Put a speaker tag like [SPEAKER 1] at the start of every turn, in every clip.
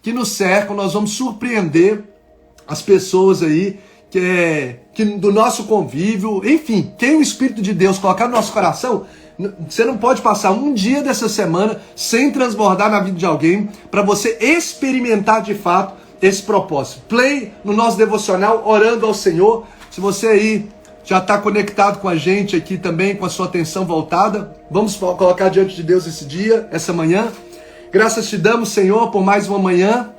[SPEAKER 1] que nos cercam, nós vamos surpreender as pessoas aí que do nosso convívio, enfim, quem o Espírito de Deus colocar no nosso coração, você não pode passar um dia dessa semana sem transbordar na vida de alguém para você experimentar de fato esse propósito. Play no nosso devocional, orando ao Senhor. Se você aí já está conectado com a gente aqui também, com a sua atenção voltada, vamos colocar diante de Deus esse dia, essa manhã. Graças te damos, Senhor, por mais uma manhã.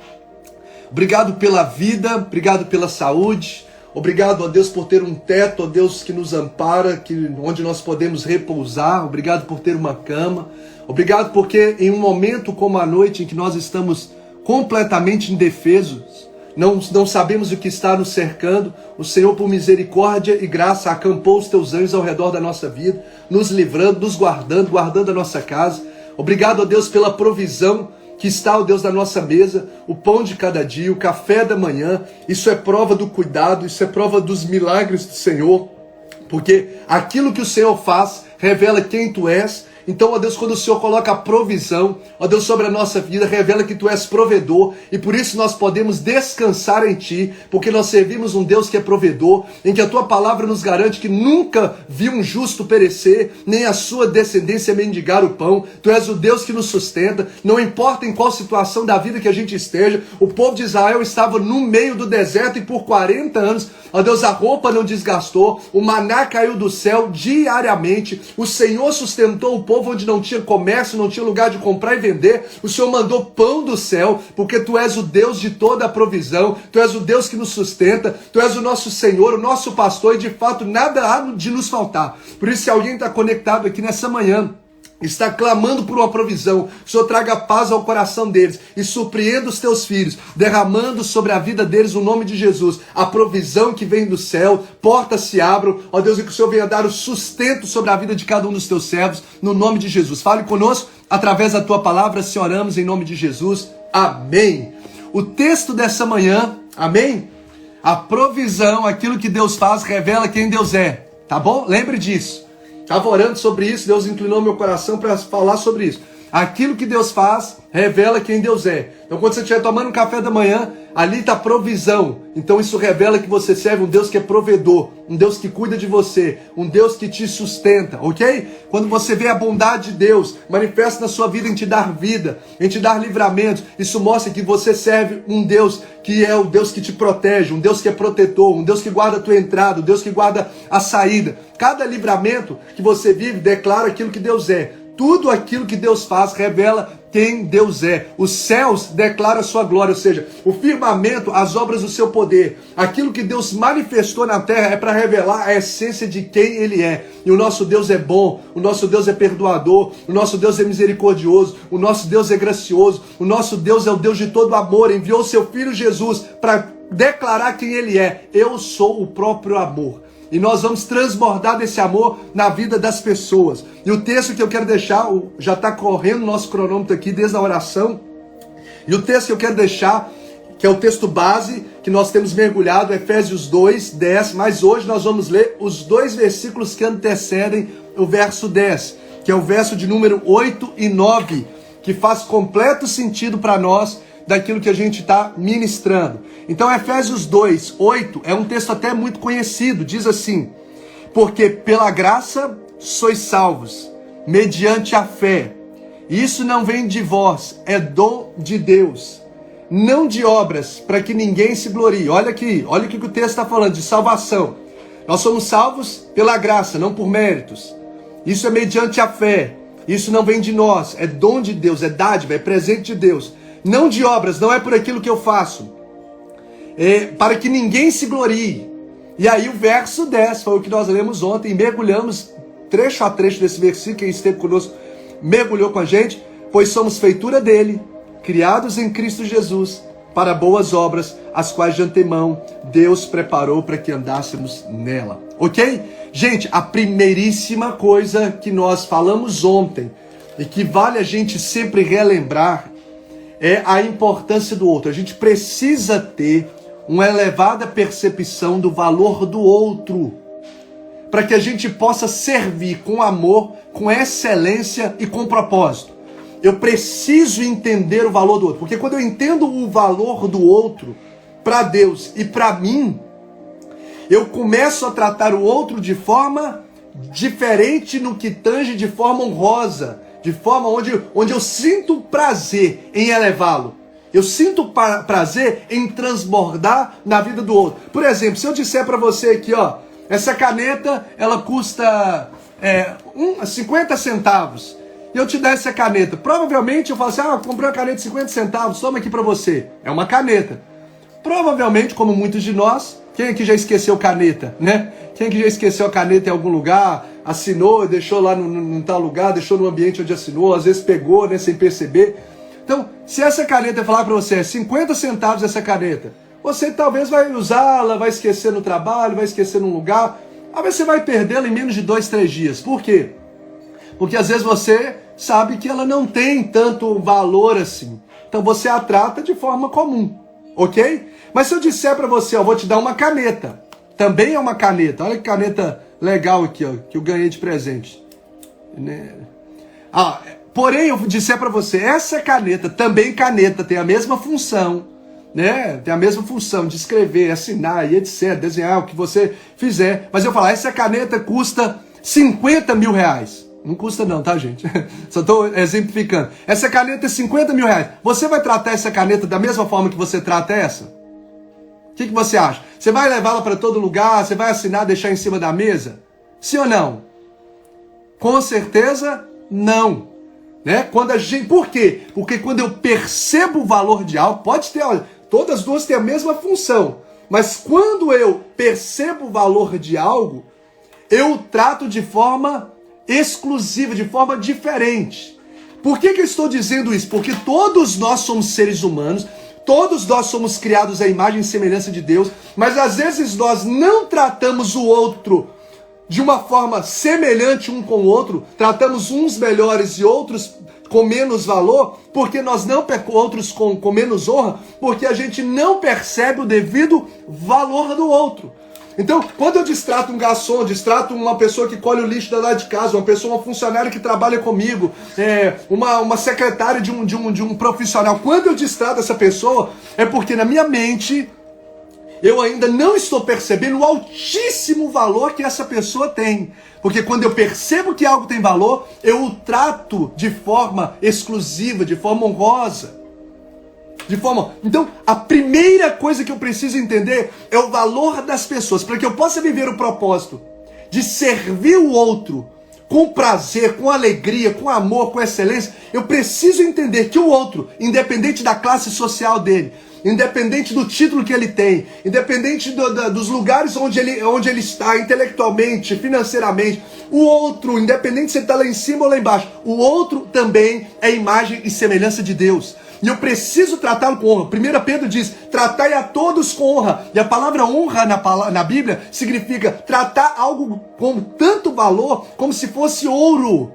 [SPEAKER 1] Obrigado pela vida, obrigado pela saúde. Obrigado, ó Deus, por ter um teto, ó Deus, que nos ampara, onde nós podemos repousar. Obrigado por ter uma cama. Obrigado porque em um momento como a noite, em que nós estamos completamente indefesos, não sabemos o que está nos cercando, o Senhor, por misericórdia e graça, acampou os teus anjos ao redor da nossa vida, nos livrando, nos guardando, guardando a nossa casa. Obrigado, ó Deus, pela provisão que está, ó Deus, na nossa mesa, o pão de cada dia, o café da manhã. Isso é prova do cuidado, isso é prova dos milagres do Senhor, porque aquilo que o Senhor faz revela quem tu és. Então, ó Deus, quando o Senhor coloca a provisão, ó Deus, sobre a nossa vida, revela que tu és provedor, e por isso nós podemos descansar em ti, porque nós servimos um Deus que é provedor, em que a tua palavra nos garante que nunca viu um justo perecer, nem a sua descendência mendigar o pão. Tu és o Deus que nos sustenta, não importa em qual situação da vida que a gente esteja. O povo de Israel estava no meio do deserto e por 40 anos, ó Deus, a roupa não desgastou, o maná caiu do céu diariamente, o Senhor sustentou o povo onde não tinha comércio, não tinha lugar de comprar e vender. O Senhor mandou pão do céu, porque tu és o Deus de toda a provisão, tu és o Deus que nos sustenta, tu és o nosso Senhor, o nosso pastor, e de fato nada há de nos faltar. Por isso, se alguém está conectado aqui nessa manhã, está clamando por uma provisão, o Senhor traga paz ao coração deles e surpreenda os teus filhos, derramando sobre a vida deles o nome de Jesus, a provisão que vem do céu. Portas se abram, ó Deus, e que o Senhor venha dar o sustento sobre a vida de cada um dos teus servos, no nome de Jesus. Fale conosco através da tua palavra, se oramos em nome de Jesus. Amém. O texto dessa manhã, amém? A provisão, aquilo que Deus faz, revela quem Deus é, tá bom? Lembre disso. Estava orando sobre isso, Deus inclinou meu coração para falar sobre isso. Aquilo que Deus faz, revela quem Deus é. Então quando você estiver tomando um café da manhã, ali está provisão. Então isso revela que você serve um Deus que é provedor, um Deus que cuida de você, um Deus que te sustenta, ok? Quando você vê a bondade de Deus manifesta na sua vida em te dar vida, em te dar livramento, isso mostra que você serve um Deus que é o Deus que te protege, um Deus que é protetor, um Deus que guarda a tua entrada, um Deus que guarda a saída. Cada livramento que você vive declara aquilo que Deus é. Tudo aquilo que Deus faz revela quem Deus é. Os céus declaram a sua glória, ou seja, o firmamento, as obras do seu poder. Aquilo que Deus manifestou na terra é para revelar a essência de quem Ele é. E o nosso Deus é bom, o nosso Deus é perdoador, o nosso Deus é misericordioso, o nosso Deus é gracioso, o nosso Deus é o Deus de todo amor. Enviou seu Filho Jesus para declarar quem Ele é. Eu sou o próprio amor. E nós vamos transbordar desse amor na vida das pessoas. E o texto que eu quero deixar, já está correndo o nosso cronômetro aqui desde a oração. E o texto que eu quero deixar, que é o texto base, que nós temos mergulhado, Efésios 2, 10. Mas hoje nós vamos ler os 2 versículos que antecedem o verso 10, que é o verso de número 8 e 9, que faz completo sentido para nós daquilo que a gente está ministrando. Então Efésios 2, 8 é um texto até muito conhecido, diz assim: porque pela graça sois salvos, mediante a fé. Isso não vem de vós, é dom de Deus, não de obras, para que ninguém se glorie. Olha aqui, olha o que o texto está falando, de salvação. Nós somos salvos pela graça, não por méritos. Isso é mediante a fé. Isso não vem de nós, é dom de Deus, é dádiva, é presente de Deus. Não de obras, não é por aquilo que eu faço, para que ninguém se glorie. E aí o verso 10 foi o que nós lemos ontem, e mergulhamos trecho a trecho desse versículo. Quem esteve conosco mergulhou com a gente. Pois somos feitura dele, criados em Cristo Jesus, para boas obras, as quais de antemão Deus preparou para que andássemos nela. Ok? Gente, a primeiríssima coisa que nós falamos ontem, e que vale a gente sempre relembrar, é a importância do outro. A gente precisa ter uma elevada percepção do valor do outro, para que a gente possa servir com amor, com excelência e com propósito. eu preciso entender o valor do outro. Porque quando eu entendo o valor do outro, para Deus e para mim, eu começo a tratar o outro de forma diferente no que tange de forma honrosa, de forma onde eu sinto prazer em elevá-lo. Eu sinto prazer em transbordar na vida do outro. Por exemplo, se eu disser para você aqui, ó, essa caneta, ela custa 50 centavos. E eu te der essa caneta. Provavelmente eu falo assim, comprei uma caneta de 50 centavos, toma aqui para você. É uma caneta. Provavelmente, como muitos de nós, quem aqui já esqueceu caneta, né? Quem aqui já esqueceu a caneta em algum lugar, assinou, deixou lá num tal lugar, deixou no ambiente onde assinou, às vezes pegou, né, sem perceber. Então, se essa caneta falar para você, 50 centavos essa caneta, você talvez vai usá-la, vai esquecer no trabalho, vai esquecer num lugar, talvez você vai perdê-la em menos de 2, 3 dias. Por quê? Porque às vezes você sabe que ela não tem tanto valor assim. Então você a trata de forma comum, ok? Mas se eu disser para você, vou te dar uma caneta, também é uma caneta, olha que caneta legal aqui, ó, que eu ganhei de presente. Porém, eu disser para você, essa caneta, também caneta, tem a mesma função, né? Tem a mesma função de escrever, assinar e etc, desenhar o que você fizer. Mas eu falar, essa caneta custa 50 mil reais. Não custa não, tá, gente? Só estou exemplificando. Essa caneta é 50 mil reais. Você vai tratar essa caneta da mesma forma que você trata essa? O que você acha? Você vai levá-la para todo lugar? Você vai assinar, deixar em cima da mesa? Sim ou não? Com certeza, não. Né? Por quê? Porque quando eu percebo o valor de algo, pode ter, olha, todas as duas têm a mesma função. Mas quando eu percebo o valor de algo, eu o trato de forma exclusiva, de forma diferente. Por que eu estou dizendo isso? Porque todos nós somos seres humanos, todos nós somos criados à imagem e semelhança de Deus, mas às vezes nós não tratamos o outro de uma forma semelhante um com o outro, tratamos uns melhores e outros com menos valor, porque nós não outros com menos honra, porque a gente não percebe o devido valor do outro. Então, quando eu distrato um garçom, distrato uma pessoa que colhe o lixo da lá de casa, uma funcionária que trabalha comigo, uma secretária de um profissional, quando eu distrato essa pessoa, é porque na minha mente eu ainda não estou percebendo o altíssimo valor que essa pessoa tem. Porque quando eu percebo que algo tem valor, eu o trato de forma exclusiva, de forma honrosa. Então, a primeira coisa que eu preciso entender é o valor das pessoas. Para que eu possa viver o propósito de servir o outro com prazer, com alegria, com amor, com excelência, eu preciso entender que o outro, independente da classe social dele, independente do título que ele tem, independente dos lugares onde ele está, intelectualmente, financeiramente, o outro, independente se ele está lá em cima ou lá embaixo, o outro também é imagem e semelhança de Deus. E eu preciso tratá-lo com honra. 1 Pedro diz, tratai a todos com honra. E a palavra honra na Bíblia significa tratar algo com tanto valor como se fosse ouro.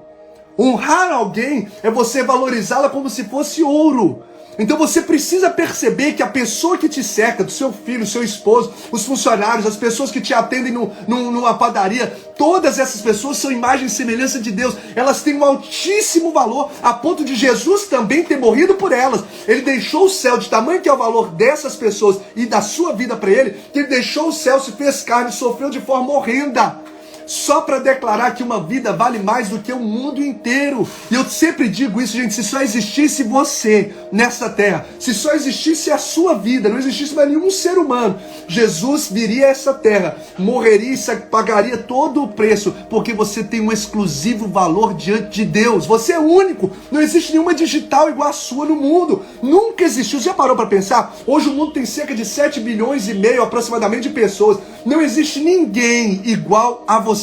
[SPEAKER 1] Honrar alguém é você valorizá-la como se fosse ouro. Então você precisa perceber que a pessoa que te cerca, do seu filho, seu esposo, os funcionários, as pessoas que te atendem numa padaria, todas essas pessoas são imagem e semelhança de Deus. Elas têm um altíssimo valor, a ponto de Jesus também ter morrido por elas. Ele deixou o céu, de tamanho que é o valor dessas pessoas e da sua vida para ele, que ele deixou o céu, se fez carne, sofreu de forma horrenda. Só para declarar que uma vida vale mais do que o mundo inteiro. E eu sempre digo isso, gente, se só existisse você nessa terra, se só existisse a sua vida, não existisse mais nenhum ser humano, Jesus viria a essa terra, morreria e pagaria todo o preço, porque você tem um exclusivo valor diante de Deus. Você é único, não existe nenhuma digital igual a sua no mundo, nunca existiu. Você já parou para pensar? Hoje o mundo tem cerca de 7 bilhões e meio aproximadamente de pessoas, não existe ninguém igual a você.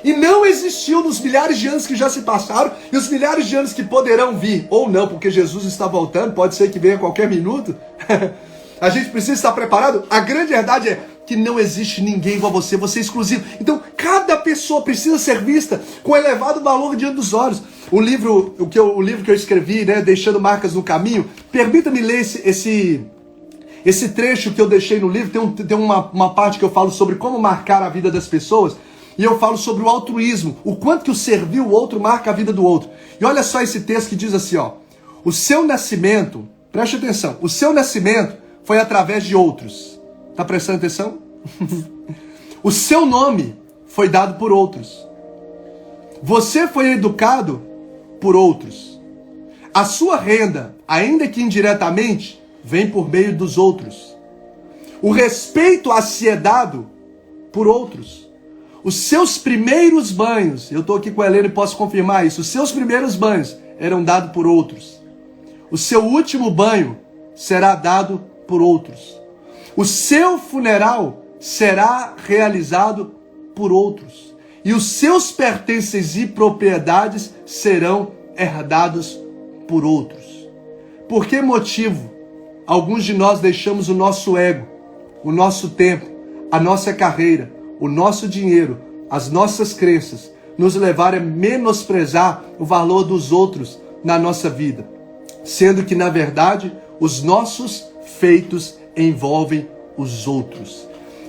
[SPEAKER 1] E não existiu nos milhares de anos que já se passaram e os milhares de anos que poderão vir, ou não, porque Jesus está voltando, pode ser que venha a qualquer minuto. A gente precisa estar preparado. A grande verdade é que não existe ninguém igual a você, você é exclusivo. Então cada pessoa precisa ser vista com elevado valor diante dos olhos. O livro que eu escrevi, né, Deixando Marcas no Caminho, permita-me ler esse trecho que eu deixei no livro. Tem uma parte que eu falo sobre como marcar a vida das pessoas, e eu falo sobre o altruísmo, o quanto que o servir o outro marca a vida do outro. E olha só esse texto que diz assim, ó. O seu nascimento, preste atenção, o seu nascimento foi através de outros. Tá prestando atenção? O seu nome foi dado por outros. Você foi educado por outros. A sua renda, ainda que indiretamente, vem por meio dos outros. O respeito a si é dado por outros. Os seus primeiros banhos, eu estou aqui com a Helena e posso confirmar isso, os seus primeiros banhos eram dados por outros. O seu último banho será dado por outros. O seu funeral será realizado por outros. E os seus pertences e propriedades serão herdados por outros. Por que motivo alguns de nós deixamos o nosso ego, o nosso tempo, a nossa carreira, o nosso dinheiro, as nossas crenças, nos levarem a menosprezar o valor dos outros na nossa vida? Sendo que, na verdade, os nossos feitos envolvem os outros.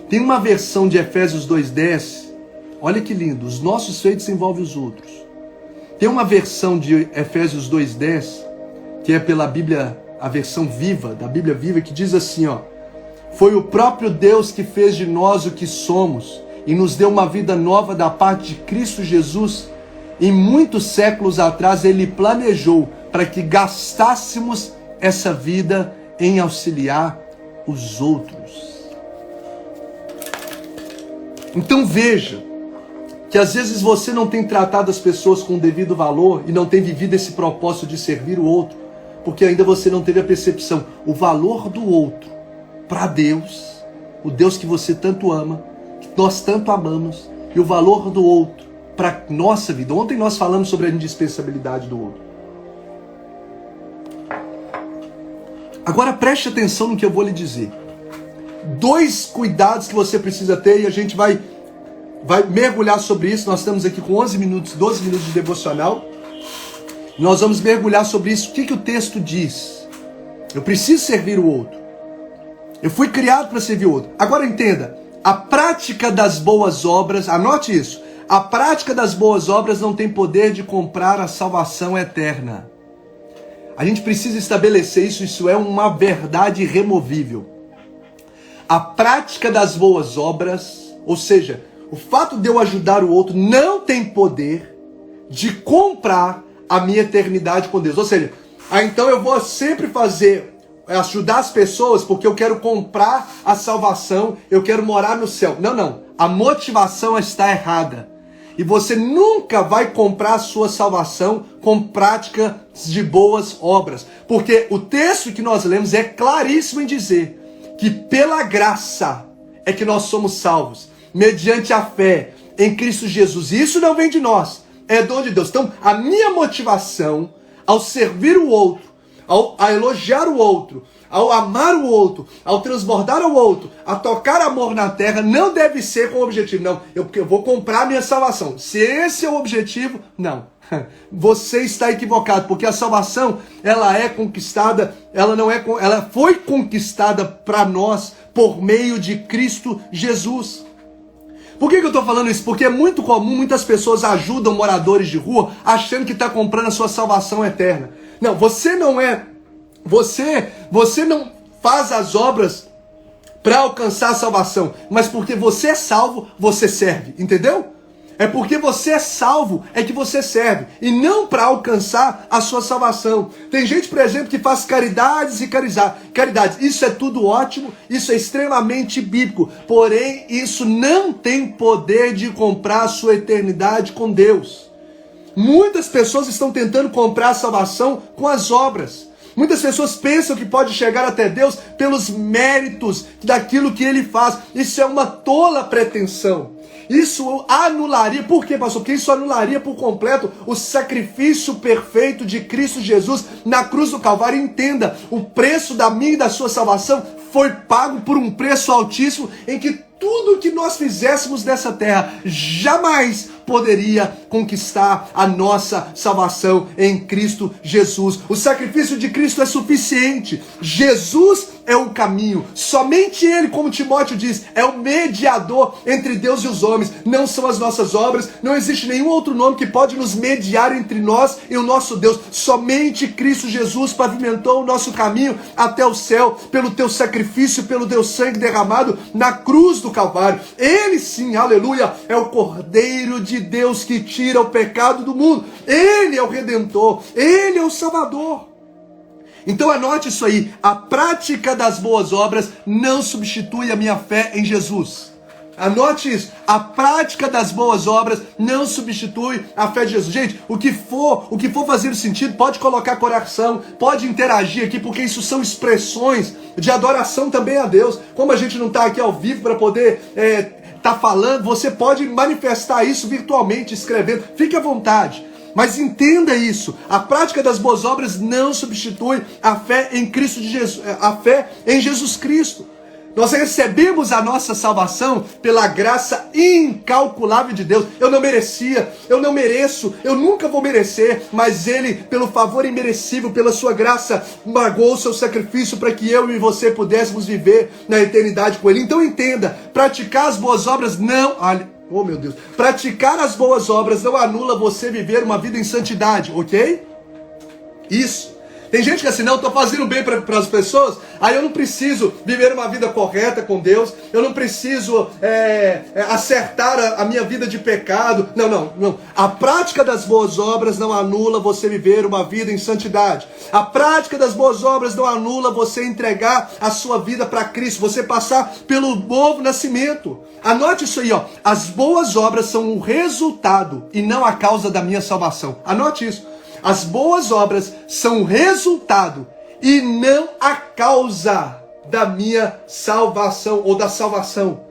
[SPEAKER 1] Tem uma versão de Efésios 2:10, olha que lindo, os nossos feitos envolvem os outros. Tem uma versão de Efésios 2:10, que é pela Bíblia, a versão viva, da Bíblia viva, que diz assim, ó: foi o próprio Deus que fez de nós o que somos e nos deu uma vida nova da parte de Cristo Jesus. Em muitos séculos atrás, Ele planejou para que gastássemos essa vida em auxiliar os outros. Então veja que às vezes você não tem tratado as pessoas com o devido valor e não tem vivido esse propósito de servir o outro, porque ainda você não teve a percepção, o valor do outro para Deus, o Deus que você tanto ama, que nós tanto amamos, e o valor do outro para nossa vida. Ontem nós falamos sobre a indispensabilidade do outro. Agora preste atenção no que eu vou lhe dizer. 2 cuidados que você precisa ter, e a gente vai mergulhar sobre isso. Nós estamos aqui com 12 minutos de devocional. Nós vamos mergulhar sobre isso. O que o texto diz? Eu preciso servir o outro. Eu fui criado para servir o outro. Agora entenda, a prática das boas obras, anote isso, a prática das boas obras não tem poder de comprar a salvação eterna. A gente precisa estabelecer isso, isso é uma verdade irremovível. A prática das boas obras, ou seja, o fato de eu ajudar o outro não tem poder de comprar a minha eternidade com Deus. Ou seja, então eu vou sempre ajudar as pessoas porque eu quero comprar a salvação, eu quero morar no céu. Não. A motivação está errada. E você nunca vai comprar a sua salvação com prática de boas obras. Porque o texto que nós lemos é claríssimo em dizer que pela graça é que nós somos salvos, mediante a fé em Cristo Jesus. E isso não vem de nós, é dom de Deus. Então, a minha motivação ao servir o outro, a elogiar o outro, ao amar o outro, ao transbordar o outro, a tocar amor na terra, não deve ser com o objetivo, não, eu vou comprar a minha salvação. Se esse é o objetivo, não. Você está equivocado, porque a salvação, ela é conquistada, ela foi conquistada para nós por meio de Cristo Jesus. Por que eu estou falando isso? Porque é muito comum, muitas pessoas ajudam moradores de rua achando que está comprando a sua salvação eterna. Não, você não faz as obras para alcançar a salvação, mas porque você é salvo, você serve, entendeu? É porque você é salvo, é que você serve, e não para alcançar a sua salvação. Tem gente, por exemplo, que faz caridades e caridades. Isso é tudo ótimo, isso é extremamente bíblico, porém isso não tem poder de comprar a sua eternidade com Deus. Muitas pessoas estão tentando comprar a salvação com as obras. Muitas pessoas pensam que pode chegar até Deus pelos méritos daquilo que Ele faz. Isso é uma tola pretensão. Isso anularia, por quê, pastor? Porque isso anularia por completo o sacrifício perfeito de Cristo Jesus na cruz do Calvário. Entenda, o preço da minha e da sua salvação foi pago por um preço altíssimo, em que tudo que nós fizéssemos nessa terra jamais poderia conquistar a nossa salvação em Cristo Jesus. O sacrifício de Cristo é suficiente. Jesus é o caminho. Somente Ele, como Timóteo diz, é o mediador entre Deus e os homens. Não são as nossas obras. Não existe nenhum outro nome que pode nos mediar entre nós e o nosso Deus. Somente Cristo Jesus pavimentou o nosso caminho até o céu pelo teu sacrifício, pelo teu sangue derramado na cruz do Calvário. Ele sim, aleluia, é o Cordeiro de Deus que tira o pecado do mundo. Ele é o Redentor. Ele é o Salvador. Então anote isso aí, a prática das boas obras não substitui a minha fé em Jesus. Anote isso, a prática das boas obras não substitui a fé de Jesus. Gente, o que for fazer sentido, pode colocar coração, pode interagir aqui, porque isso são expressões de adoração também a Deus. Como a gente não está aqui ao vivo para poder tá falando, você pode manifestar isso virtualmente, escrevendo, fique à vontade. Mas entenda isso, a prática das boas obras não substitui a fé em Cristo de Jesus, a fé em Jesus Cristo. Nós recebemos a nossa salvação pela graça incalculável de Deus. Eu não merecia, eu não mereço, eu nunca vou merecer, mas Ele, pelo favor imerecível, pela sua graça, pagou o seu sacrifício para que eu e você pudéssemos viver na eternidade com Ele. Então entenda, praticar as boas obras não... Oh meu Deus, praticar as boas obras não anula você viver uma vida em santidade, ok? Isso. Tem gente que assim, não, estou fazendo bem para as pessoas, aí eu não preciso viver uma vida correta com Deus, eu não preciso acertar a minha vida de pecado. Não. A prática das boas obras não anula você viver uma vida em santidade. A prática das boas obras não anula você entregar a sua vida para Cristo, você passar pelo novo nascimento. Anote isso aí, ó. As boas obras são o resultado e não a causa da minha salvação. Anote isso. As boas obras são o resultado e não a causa da minha salvação ou da salvação.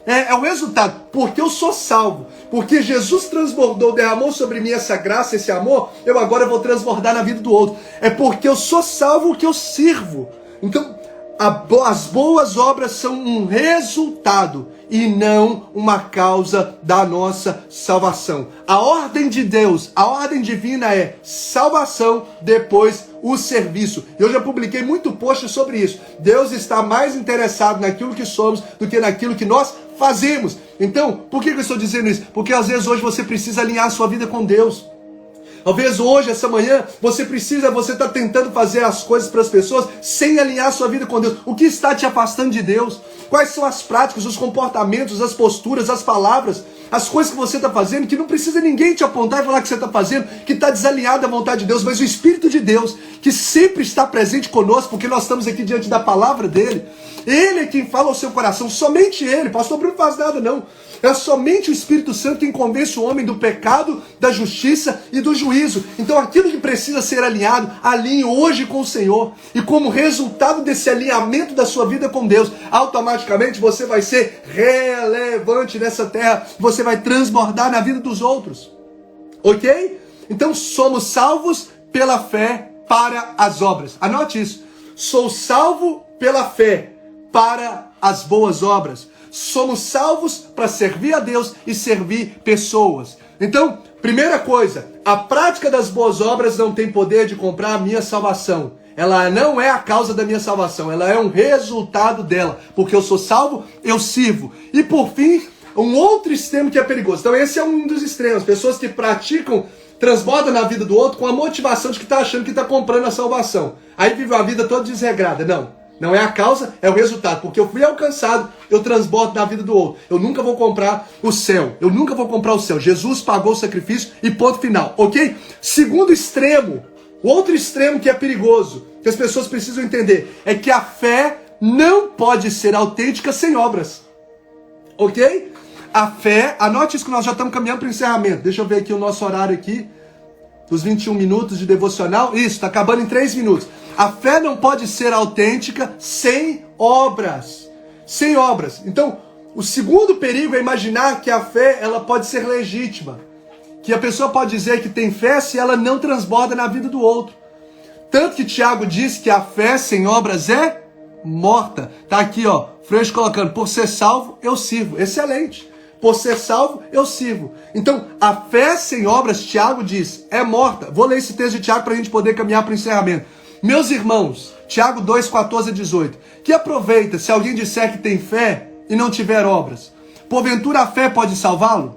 [SPEAKER 1] É o resultado, porque eu sou salvo, porque Jesus transbordou, derramou sobre mim essa graça, esse amor, eu agora vou transbordar na vida do outro. É porque eu sou salvo que eu sirvo. Então, as boas obras são um resultado e não uma causa da nossa salvação. A ordem de Deus, a ordem divina é salvação, depois o serviço. Eu já publiquei muito post sobre isso. Deus está mais interessado naquilo que somos do que naquilo que nós fazemos. Então, por que eu estou dizendo isso? Porque às vezes hoje você precisa alinhar a sua vida com Deus. Talvez hoje, essa manhã, você está tentando fazer as coisas para as pessoas sem alinhar a sua vida com Deus. O que está te afastando de Deus? Quais são as práticas, os comportamentos, as posturas, as palavras, as coisas que você está fazendo, que não precisa ninguém te apontar e falar que você está fazendo, que está desalinhado à vontade de Deus, mas o Espírito de Deus, que sempre está presente conosco, porque nós estamos aqui diante da palavra dele, Ele é quem fala ao seu coração, somente Ele. Pastor Bruno não faz nada não. É somente o Espírito Santo quem convence o homem do pecado, da justiça e do juízo. Então aquilo que precisa ser alinhado, alinhe hoje com o Senhor. E como resultado desse alinhamento da sua vida com Deus, automaticamente você vai ser relevante nessa terra. Você vai transbordar na vida dos outros. Ok? Então somos salvos pela fé para as obras. Anote isso. Sou salvo pela fé para as boas obras. Somos salvos para servir a Deus e servir pessoas. Então, primeira coisa, a prática das boas obras não tem poder de comprar a minha salvação. Ela não é a causa da minha salvação, ela é um resultado dela. Porque eu sou salvo, eu sirvo. E por fim, um outro extremo que é perigoso. Então esse é um dos extremos. Pessoas que praticam, transbordam na vida do outro com a motivação de que está achando que está comprando a salvação. Aí vive uma vida toda desregrada. Não é a causa, é o resultado. Porque eu fui alcançado, eu transbordo na vida do outro. Eu nunca vou comprar o céu. Eu nunca vou comprar o céu. Jesus pagou o sacrifício e ponto final. Ok? Segundo extremo, o outro extremo que é perigoso, que as pessoas precisam entender, é que a fé não pode ser autêntica sem obras. Ok? A fé, anote isso que nós já estamos caminhando para o encerramento. Deixa eu ver aqui o nosso horário aqui. Dos 21 minutos de devocional. Isso, está acabando em 3 minutos. A fé não pode ser autêntica sem obras. Sem obras. Então, o segundo perigo é imaginar que a fé ela pode ser legítima. Que a pessoa pode dizer que tem fé se ela não transborda na vida do outro. Tanto que Tiago diz que a fé sem obras é morta. Tá aqui, ó, Freixo colocando, por ser salvo, eu sirvo. Excelente. por ser salvo, eu sirvo. Então, a fé sem obras, Tiago diz, é morta. Vou ler esse texto de Tiago para a gente poder caminhar para o encerramento. Meus irmãos, Tiago 2, 14 a 18. Que aproveita se alguém disser que tem fé e não tiver obras? Porventura a fé pode salvá-lo?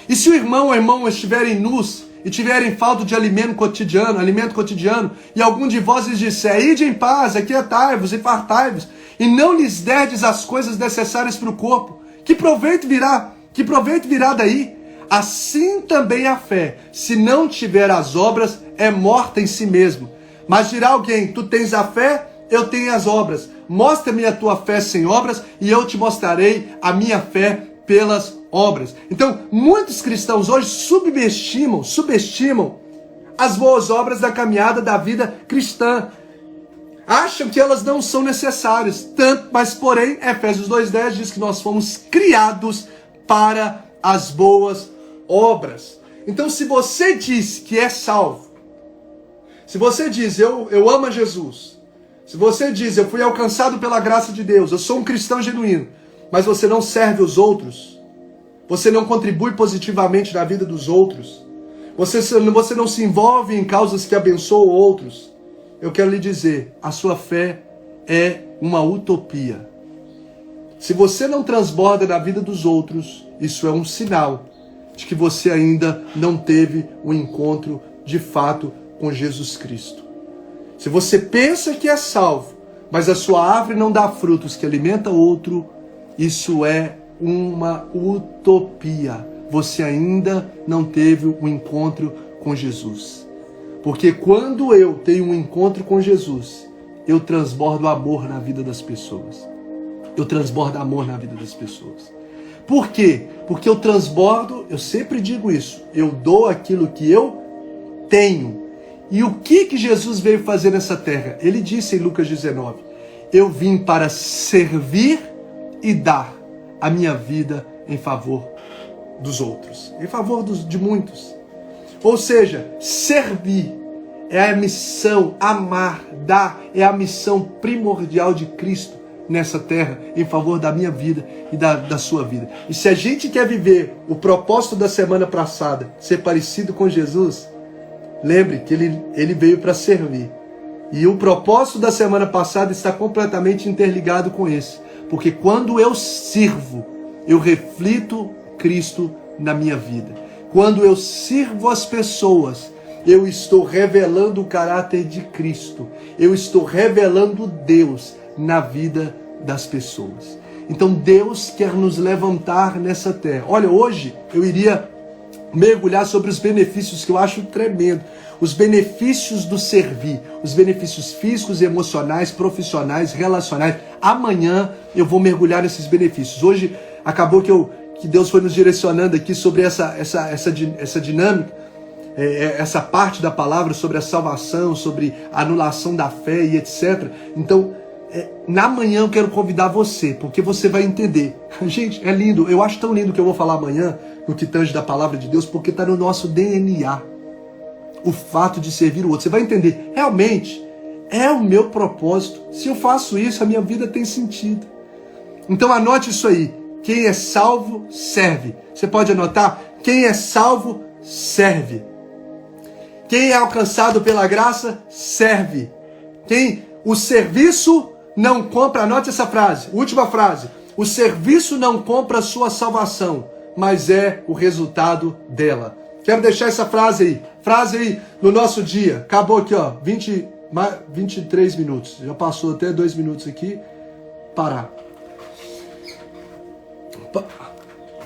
[SPEAKER 1] E se o irmão ou irmã estiverem nus e tiverem falta de alimento cotidiano, e algum de vós lhes disser, ide em paz, aquietai-vos e fartai-vos, e não lhes derdes as coisas necessárias para o corpo, que proveito virá? Que proveito virá daí? Assim também a fé, se não tiver as obras, é morta em si mesmo. Mas dirá alguém, tu tens a fé, eu tenho as obras. Mostra-me a tua fé sem obras, e eu te mostrarei a minha fé pelas obras. Então, muitos cristãos hoje subestimam as boas obras da caminhada da vida cristã. Acham que elas não são necessárias, mas porém, Efésios 2:10 diz que nós fomos criados para as boas obras. Então, se você diz que é salvo, se você diz, eu amo a Jesus, se você diz, eu fui alcançado pela graça de Deus, eu sou um cristão genuíno, mas você não serve os outros, você não contribui positivamente na vida dos outros, você não se envolve em causas que abençoam outros, eu quero lhe dizer, a sua fé é uma utopia. Se você não transborda na vida dos outros, isso é um sinal de que você ainda não teve um encontro de fato com Jesus Cristo. Se você pensa que é salvo, mas a sua árvore não dá frutos que alimenta outro, isso é uma utopia. Você ainda não teve um encontro com Jesus. Porque quando eu tenho um encontro com Jesus, eu transbordo amor na vida das pessoas. Eu transbordo amor na vida das pessoas. Por quê? Porque eu transbordo, eu sempre digo isso, eu dou aquilo que eu tenho. E o que Jesus veio fazer nessa terra? Ele disse em Lucas 19, eu vim para servir e dar a minha vida em favor dos outros, em favor de muitos. Ou seja, servir é a missão, amar, dar, é a missão primordial de Cristo nessa terra, em favor da minha vida e da sua vida. E se a gente quer viver o propósito da semana passada, ser parecido com Jesus, lembre que ele veio para servir. E o propósito da semana passada está completamente interligado com esse. Porque quando eu sirvo, eu reflito Cristo na minha vida. Quando eu sirvo as pessoas, eu estou revelando o caráter de Cristo. Eu estou revelando Deus na vida das pessoas. Então Deus quer nos levantar nessa terra. Olha, hoje eu iria mergulhar sobre os benefícios que eu acho tremendo. Os benefícios do servir. Os benefícios físicos, emocionais, profissionais, relacionais. Amanhã eu vou mergulhar nesses benefícios. Hoje acabou que Deus foi nos direcionando aqui sobre essa dinâmica, essa parte da palavra sobre a salvação, sobre a anulação da fé e etc. Então, na manhã eu quero convidar você, porque você vai entender. Gente, é lindo, eu acho tão lindo o que eu vou falar amanhã, no que tange da palavra de Deus, porque está no nosso DNA. O fato de servir o outro. Você vai entender, realmente, é o meu propósito. Se eu faço isso, a minha vida tem sentido. Então anote isso aí. Quem é salvo, serve. Você pode anotar? Quem é salvo, serve. Quem é alcançado pela graça, serve. O serviço não compra, anote essa frase, última frase. O serviço não compra a sua salvação, mas é o resultado dela. Quero deixar essa frase aí no nosso dia. Acabou aqui, ó, 23 minutos. Já passou até 2 minutos aqui. Parar.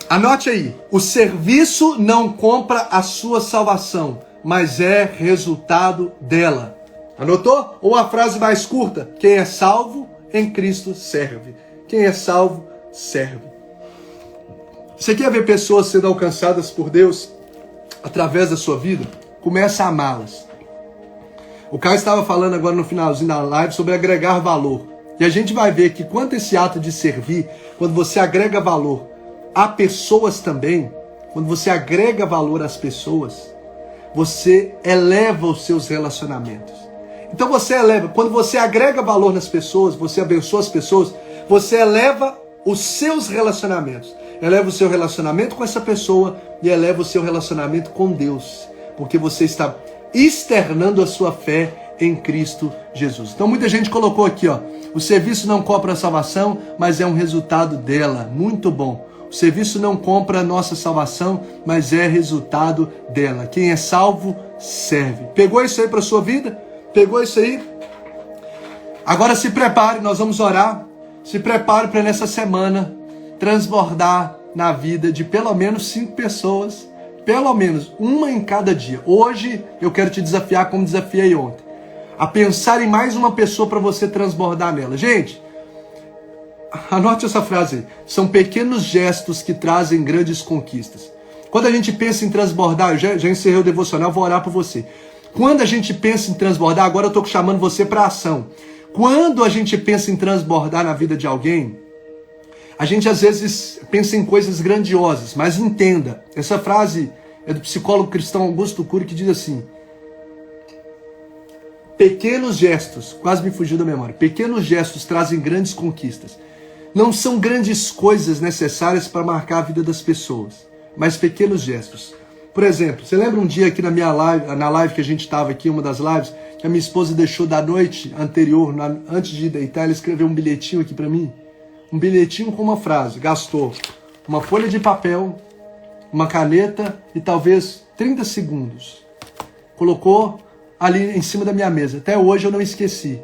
[SPEAKER 1] Anote aí. O serviço não compra a sua salvação, mas é resultado dela. Anotou? Ou a frase mais curta. Quem é salvo em Cristo serve. Quem é salvo, serve. Você quer ver pessoas sendo alcançadas por Deus através da sua vida? Começa a amá-las. O Caio estava falando agora no finalzinho da live sobre agregar valor. E a gente vai ver que quanto esse ato de servir, quando você agrega valor a pessoas também, quando você agrega valor às pessoas, você eleva os seus relacionamentos. Então quando você agrega valor nas pessoas, você abençoa as pessoas, você eleva os seus relacionamentos. eleva o seu relacionamento com essa pessoa e eleva o seu relacionamento com Deus, porque você está externando a sua fé em Cristo Jesus. Então muita gente colocou aqui, ó, o serviço não compra a salvação, mas é um resultado dela. Muito bom. O serviço não compra a nossa salvação, mas é resultado dela. Quem é salvo, serve. Pegou isso aí para a sua vida? Pegou isso aí? Agora se prepare, nós vamos orar. Se prepare para nessa semana transbordar na vida de pelo menos 5 pessoas, pelo menos uma em cada dia. Hoje eu quero te desafiar como desafiei ontem, a pensar em mais uma pessoa para você transbordar nela. Gente, anote essa frase aí. São pequenos gestos que trazem grandes conquistas. Quando a gente pensa em transbordar, eu já encerrei o devocional, vou orar por você. Quando a gente pensa em transbordar, agora eu estou chamando você para ação. Quando a gente pensa em transbordar na vida de alguém, a gente às vezes pensa em coisas grandiosas, mas entenda, essa frase é do psicólogo cristão Augusto Cury, que diz assim: pequenos gestos, quase me fugiu da memória, pequenos gestos trazem grandes conquistas. Não são grandes coisas necessárias para marcar a vida das pessoas, mas pequenos gestos. Por exemplo, você lembra um dia aqui na live que a gente estava aqui, uma das lives, que a minha esposa deixou da noite anterior, antes de deitar, ela escreveu um bilhetinho aqui para mim? Um bilhetinho com uma frase. Gastou uma folha de papel, uma caneta e talvez 30 segundos. Colocou ali em cima da minha mesa. Até hoje eu não esqueci.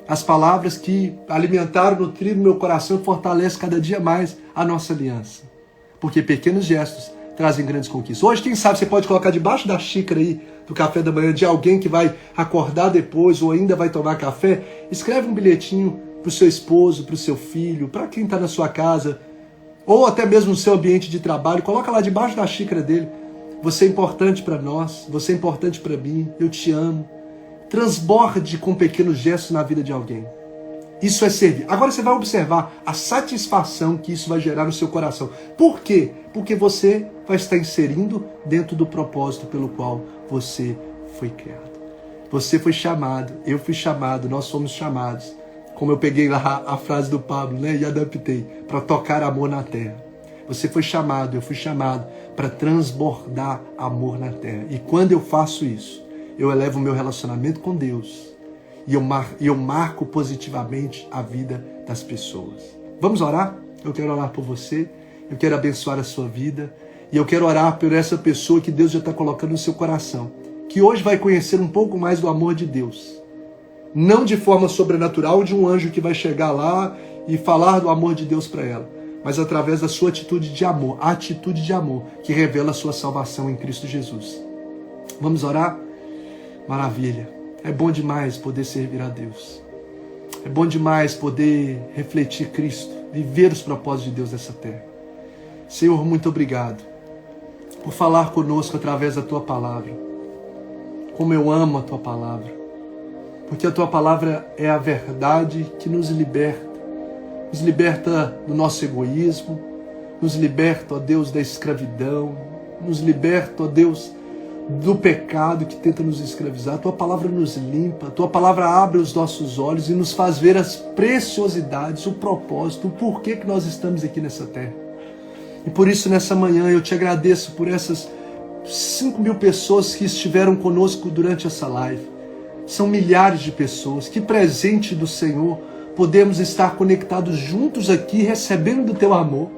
[SPEAKER 1] As palavras que alimentaram, nutriram meu coração e fortalecem cada dia mais a nossa aliança. Porque pequenos gestos trazem grandes conquistas. Hoje, quem sabe, você pode colocar debaixo da xícara aí do café da manhã de alguém que vai acordar depois ou ainda vai tomar café. Escreve um bilhetinho para o seu esposo, para o seu filho, para quem está na sua casa, ou até mesmo no seu ambiente de trabalho. Coloca lá debaixo da xícara dele. Você é importante para nós, você é importante para mim, eu te amo. Transborde com pequenos gestos na vida de alguém. Isso é servir. Agora você vai observar a satisfação que isso vai gerar no seu coração. Por quê? Porque você vai estar inserindo dentro do propósito pelo qual você foi criado. Você foi chamado, eu fui chamado, nós fomos chamados. Como eu peguei lá a frase do Pablo, né, e adaptei, para tocar amor na terra. Você foi chamado, eu fui chamado para transbordar amor na terra. E quando eu faço isso, eu elevo o meu relacionamento com Deus. E eu marco positivamente a vida das pessoas. Vamos orar? Eu quero orar por você. Eu quero abençoar a sua vida. E eu quero orar por essa pessoa que Deus já está colocando no seu coração. Que hoje vai conhecer um pouco mais do amor de Deus. Não de forma sobrenatural de um anjo que vai chegar lá e falar do amor de Deus para ela. Mas através da sua atitude de amor. A atitude de amor que revela a sua salvação em Cristo Jesus. Vamos orar? Maravilha. É bom demais poder servir a Deus. É bom demais poder refletir Cristo, viver os propósitos de Deus nessa terra. Senhor, muito obrigado por falar conosco através da Tua palavra. Como eu amo a Tua palavra. Porque a Tua palavra é a verdade que nos liberta. Nos liberta do nosso egoísmo. Nos liberta, ó Deus, da escravidão. Nos liberta, ó Deus, do pecado que tenta nos escravizar. A Tua palavra nos limpa, a Tua palavra abre os nossos olhos e nos faz ver as preciosidades, o propósito, o porquê que nós estamos aqui nessa terra. E por isso nessa manhã eu te agradeço por essas 5.000 pessoas que estiveram conosco durante essa live. São milhares de pessoas. Que presente do Senhor podemos estar conectados juntos aqui, recebendo do Teu amor.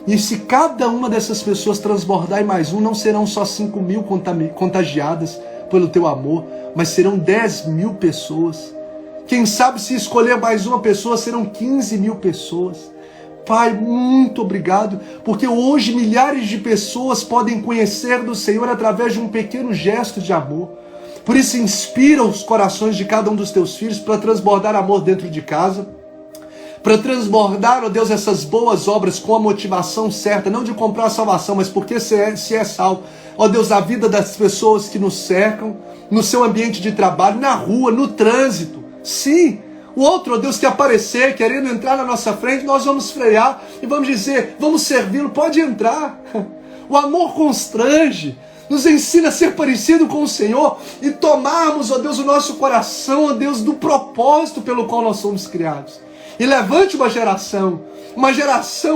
[SPEAKER 1] E se cada uma dessas pessoas transbordar em mais um, não serão só 5.000 contagiadas pelo Teu amor, mas serão 10.000 pessoas. Quem sabe se escolher mais uma pessoa, serão 15.000 pessoas. Pai, muito obrigado, porque hoje milhares de pessoas podem conhecer do Senhor através de um pequeno gesto de amor. Por isso inspira os corações de cada um dos Teus filhos para transbordar amor dentro de casa, para transbordar, ó Deus, essas boas obras com a motivação certa, não de comprar a salvação, mas porque se é salvo, ó Deus, a vida das pessoas que nos cercam, no seu ambiente de trabalho, na rua, no trânsito. Sim, o outro, ó Deus, que aparecer, querendo entrar na nossa frente, nós vamos frear e vamos dizer, vamos servi-lo, pode entrar. O amor constrange, nos ensina a ser parecido com o Senhor e tomarmos, ó Deus, o nosso coração, ó Deus, do propósito pelo qual nós somos criados. E levante uma geração,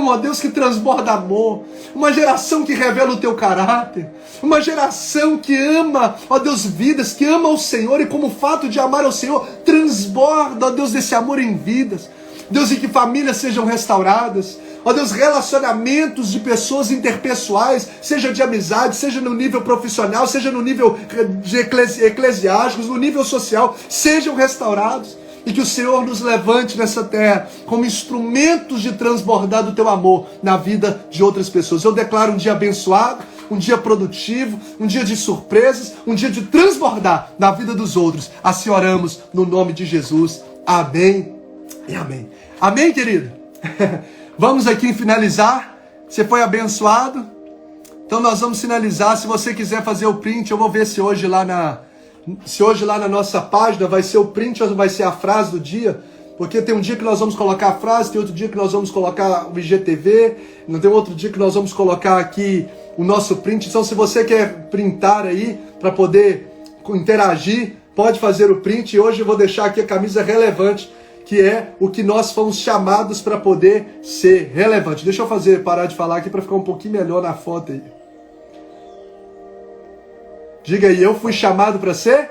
[SPEAKER 1] ó Deus, que transborda amor, uma geração que revela o teu caráter, uma geração que ama, ó Deus, vidas, que ama o Senhor e como o fato de amar ao Senhor transborda, ó Deus, desse amor em vidas. Deus, e que famílias sejam restauradas, ó Deus, relacionamentos de pessoas interpessoais, seja de amizade, seja no nível profissional, seja no nível de eclesiásticos, no nível social, sejam restaurados. E que o Senhor nos levante nessa terra como instrumentos de transbordar do teu amor na vida de outras pessoas. Eu declaro um dia abençoado, um dia produtivo, um dia de surpresas, um dia de transbordar na vida dos outros. Assim oramos no nome de Jesus. Amém e amém. Amém, querido? Vamos aqui finalizar. Você foi abençoado? Então nós vamos finalizar. Se você quiser fazer o print, eu vou ver se hoje lá na nossa página vai ser o print ou vai ser a frase do dia, porque tem um dia que nós vamos colocar a frase, tem outro dia que nós vamos colocar o IGTV, não tem outro dia que nós vamos colocar aqui o nosso print. Então se você quer printar aí para poder interagir, pode fazer o print. E hoje eu vou deixar aqui a camisa relevante, que é o que nós fomos chamados para poder ser relevante. Deixa eu parar de falar aqui para ficar um pouquinho melhor na foto aí. Diga aí, eu fui chamado para ser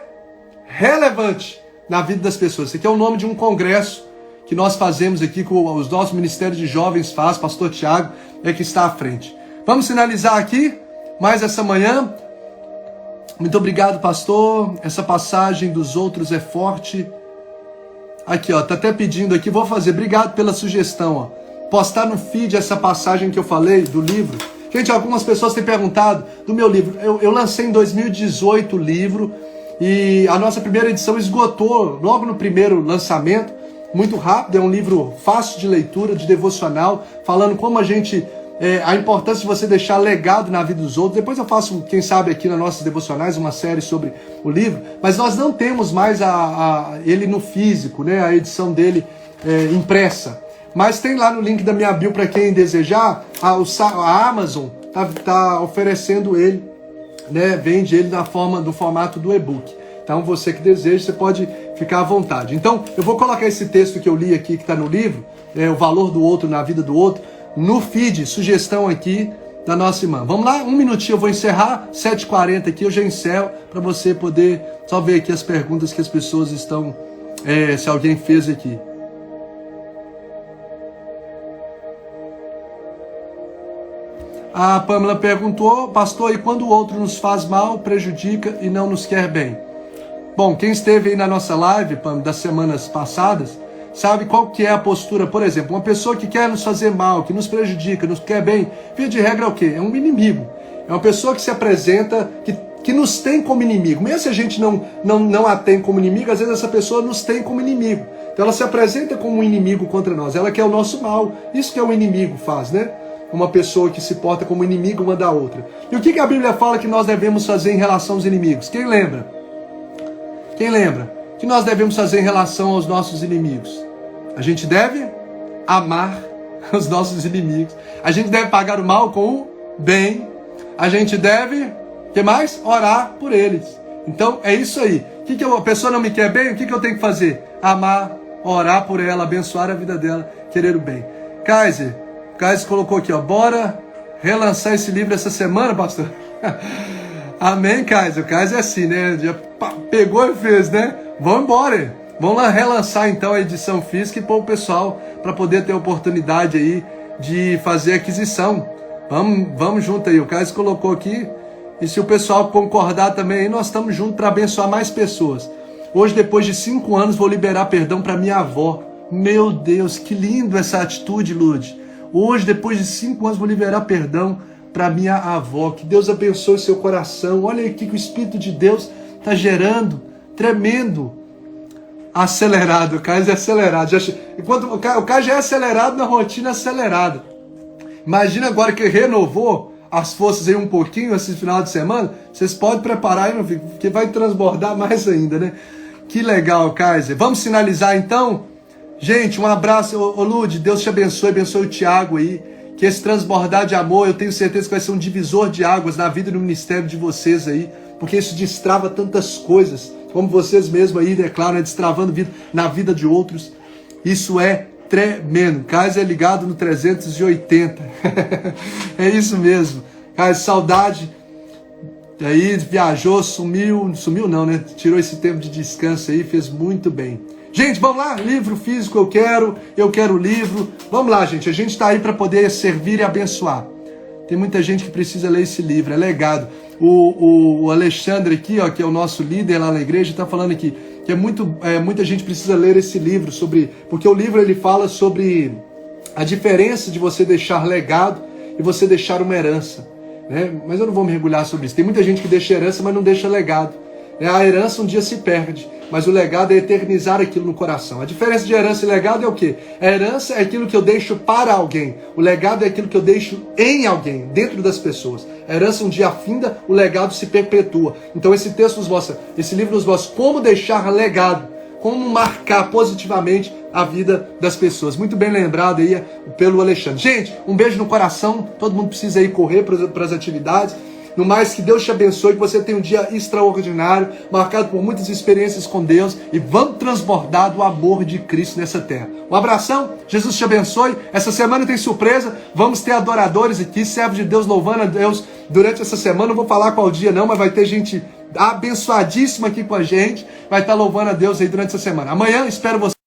[SPEAKER 1] relevante na vida das pessoas. Esse aqui é o nome de um congresso que nós fazemos aqui, com os nossos ministérios de jovens faz, pastor Tiago é que está à frente. Vamos finalizar aqui, mais essa manhã. Muito obrigado, pastor. Essa passagem dos outros é forte. Aqui, ó, tá até pedindo aqui, vou fazer. Obrigado pela sugestão, ó. Postar no feed essa passagem que eu falei do livro. Gente, algumas pessoas têm perguntado do meu livro. Eu lancei em 2018 o livro e a nossa primeira edição esgotou logo no primeiro lançamento, muito rápido. É um livro fácil de leitura, de devocional, falando como a importância de você deixar legado na vida dos outros. Depois eu faço, quem sabe, aqui nas nossas devocionais, uma série sobre o livro, mas nós não temos mais ele no físico, né? A edição dele impressa. Mas tem lá no link da minha bio para quem desejar, a Amazon tá oferecendo ele, né? Vende ele do formato do e-book. Então você que deseja, você pode ficar à vontade. Então eu vou colocar esse texto que eu li aqui, que está no livro, o valor do outro na vida do outro, no feed, sugestão aqui da nossa irmã. Vamos lá, um minutinho, eu vou encerrar, 7h40 aqui, eu já encerro, para você poder só ver aqui as perguntas que as pessoas estão, se alguém fez aqui. A Pamela perguntou, pastor, e quando o outro nos faz mal, prejudica e não nos quer bem? Bom, quem esteve aí na nossa live, Pamela, das semanas passadas, sabe qual que é a postura. Por exemplo, uma pessoa que quer nos fazer mal, que nos prejudica, nos quer bem, via de regra é o quê? É um inimigo. É uma pessoa que se apresenta, que nos tem como inimigo. Mesmo se a gente não a tem como inimigo, às vezes essa pessoa nos tem como inimigo. Então ela se apresenta como um inimigo contra nós. Ela quer o nosso mal. Isso que é o inimigo faz, né? Uma pessoa que se porta como inimigo uma da outra. E o que a Bíblia fala que nós devemos fazer em relação aos inimigos? Quem lembra? Quem lembra? O que nós devemos fazer em relação aos nossos inimigos? A gente deve amar os nossos inimigos. A gente deve pagar o mal com o bem. A gente deve, o que mais? Orar por eles. Então é isso aí. A pessoa não me quer bem, o que eu tenho que fazer? Amar, orar por ela, abençoar a vida dela, querer o bem. Kaiser colocou aqui, ó, bora relançar esse livro essa semana, pastor? Amém, Kaiser. O Kaiser é assim, né? Já pegou e fez, né? Vamos embora. Vamos lá relançar então a edição física e pôr o pessoal para poder ter a oportunidade aí de fazer aquisição. Vamos junto aí. O Kaiser colocou aqui. E se o pessoal concordar também aí, nós estamos juntos para abençoar mais pessoas. Hoje, depois de 5 anos, vou liberar perdão para minha avó. Meu Deus, que lindo essa atitude, Lud. Hoje, depois de 5 anos, vou liberar perdão para minha avó. Que Deus abençoe seu coração. Olha aí o que o Espírito de Deus está gerando. Tremendo. Acelerado. O Caio é acelerado. Enquanto o Caio já é acelerado na rotina acelerada. Imagina agora que renovou as forças aí um pouquinho esse final de semana. Vocês podem preparar aí, meu filho, porque vai transbordar mais ainda, né? Que legal, Kaiser. Vamos sinalizar então? Gente, um abraço. Ô Lud, Deus te abençoe o Tiago aí. Que esse transbordar de amor, eu tenho certeza que vai ser um divisor de águas na vida e no ministério de vocês aí. Porque isso destrava tantas coisas. Como vocês mesmos aí declaram, destravando vida na vida de outros. Isso é tremendo. Caio é ligado no 380. É isso mesmo. Caio, saudade. Aí viajou, sumiu não, né? Tirou esse tempo de descanso aí, fez muito bem. Gente, vamos lá, livro físico eu quero livro. Vamos lá, gente, a gente está aí para poder servir e abençoar. Tem muita gente que precisa ler esse livro, é legado. O Alexandre aqui, ó, que é o nosso líder lá na igreja, está falando aqui que muita gente precisa ler esse livro, porque o livro ele fala sobre a diferença de você deixar legado e você deixar uma herança. Né? Mas eu não vou me mergulhar sobre isso. Tem muita gente que deixa herança, mas não deixa legado. A herança um dia se perde, mas o legado é eternizar aquilo no coração. A diferença de herança e legado é o quê? A herança é aquilo que eu deixo para alguém. O legado é aquilo que eu deixo em alguém, dentro das pessoas. A herança um dia afinda, o legado se perpetua. Então esse texto nos mostra, esse livro nos mostra como deixar legado, como marcar positivamente a vida das pessoas. Muito bem lembrado aí pelo Alexandre. Gente, um beijo no coração. Todo mundo precisa ir correr para as atividades. No mais, que Deus te abençoe, que você tenha um dia extraordinário, marcado por muitas experiências com Deus, e vamos transbordar do amor de Cristo nessa terra. Um abração, Jesus te abençoe. Essa semana tem surpresa, vamos ter adoradores aqui, servos de Deus louvando a Deus durante essa semana. Não vou falar qual dia não, mas vai ter gente abençoadíssima aqui com a gente, vai estar louvando a Deus aí durante essa semana. Amanhã espero você.